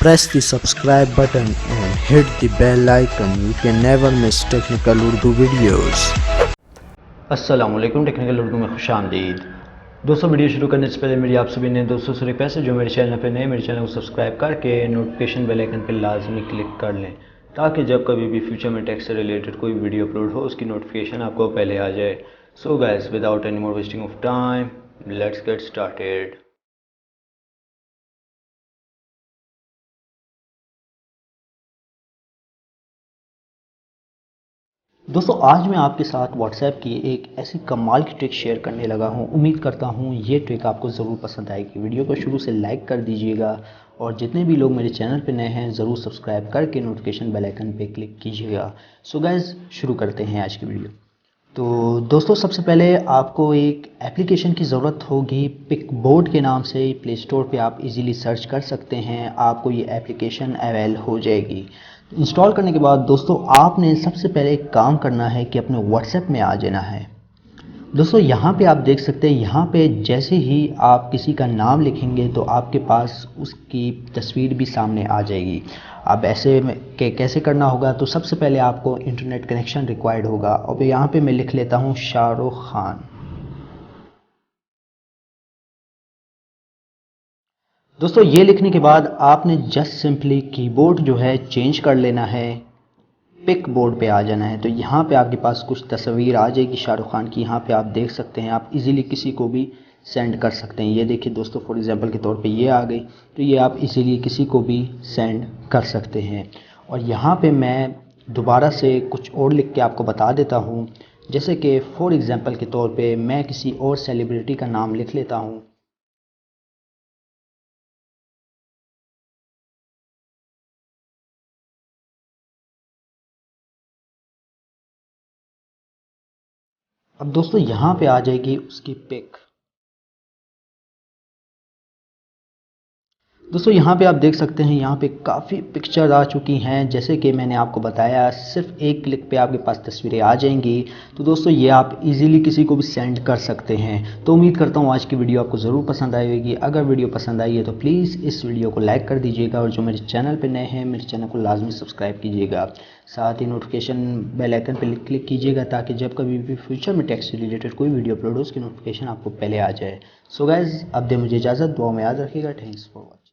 Press the subscribe button and hit the bell icon. You can never miss technical Urdu videos. अस्सलामुअलैकुम, technical Urdu में खुशामदीद। दोस्तों, video शुरू करने से पहले मेरी आप सभी नए दोस्तों से रिक्वेस्ट है, जो मेरे चैनल पे नए, मेरे चैनल को सब्सक्राइब करके नोटिफिकेशन बेल आइकन पर लाजमी क्लिक कर लें, ताकि जब कभी भी फ्यूचर में टेक से रिलेटेड कोई वीडियो अपलोड हो उसकी नोटिफिकेशन आपको पहले आ जाए। So guys, without any more wasting of time, let's get started. दोस्तों, आज मैं आपके साथ व्हाट्सएप की एक ऐसी कमाल की ट्रिक शेयर करने लगा हूं। उम्मीद करता हूं ये ट्रिक आपको ज़रूर पसंद आएगी। वीडियो को शुरू से लाइक कर दीजिएगा और जितने भी लोग मेरे चैनल पे नए हैं ज़रूर सब्सक्राइब करके नोटिफिकेशन बेल आइकन पे क्लिक कीजिएगा। सो गाइस, शुरू करते हैं आज की वीडियो। तो दोस्तों, सबसे पहले आपको एक एप्लीकेशन की ज़रूरत होगी। पिकबोर्ड के नाम से प्ले स्टोर पे आप इजीली सर्च कर सकते हैं, आपको ये एप्लीकेशन अवेल हो जाएगी। इंस्टॉल करने के बाद दोस्तों, आपने सबसे पहले एक काम करना है कि अपने व्हाट्सएप में आ जाना है। दोस्तों, यहाँ पे आप देख सकते हैं, यहाँ पे जैसे ही आप किसी का नाम लिखेंगे तो आपके पास उसकी तस्वीर भी सामने आ जाएगी। अब ऐसे में कैसे करना होगा, तो सबसे पहले आपको इंटरनेट कनेक्शन रिक्वायर्ड होगा। और यहाँ पे मैं लिख लेता हूँ शाहरुख खान। दोस्तों, ये लिखने के बाद आपने जस्ट सिंपली कीबोर्ड जो है चेंज कर लेना है, पिक बोर्ड पे आ जाना है। तो यहाँ पे आपके पास कुछ तस्वीर आ जाएगी शाहरुख खान की। यहाँ पे आप देख सकते हैं, आप इजीली किसी को भी सेंड कर सकते हैं। ये देखिए दोस्तों, फॉर एग्जांपल के तौर पे ये आ गई, तो ये आप इजीली किसी को भी सेंड कर सकते हैं। और यहाँ पे मैं दोबारा से कुछ और लिख के आपको बता देता हूँ। जैसे कि फॉर एग्जांपल के तौर पे मैं किसी और सेलिब्रिटी का नाम लिख लेता हूँ। अब दोस्तों, यहाँ पे आ जाएगी उसकी पिक। दोस्तों, यहाँ पे आप देख सकते हैं, यहाँ पे काफ़ी पिक्चर आ चुकी हैं। जैसे कि मैंने आपको बताया, सिर्फ एक क्लिक पे आपके पास तस्वीरें आ जाएंगी। तो दोस्तों, ये आप इजीली किसी को भी सेंड कर सकते हैं। तो उम्मीद करता हूँ आज की वीडियो आपको ज़रूर पसंद आई होगी। अगर वीडियो पसंद आई है तो प्लीज़ इस वीडियो को लाइक कर दीजिएगा, और जो मेरे चैनल पर नए हैं मेरे चैनल को लाजमी सब्सक्राइब कीजिएगा। साथ ही नोटिफिकेशन बेल आइकन पर क्लिक कीजिएगा, ताकि जब कभी भी फ्यूचर में टेक से रिलेटेड कोई वीडियो अपलोड हो उसकी नोटिफिकेशन आपको पहले आ जाए। सो गाइज़, अब दे मुझे इजाज़त। दुआ में याद रखिएगा। Thanks for watching.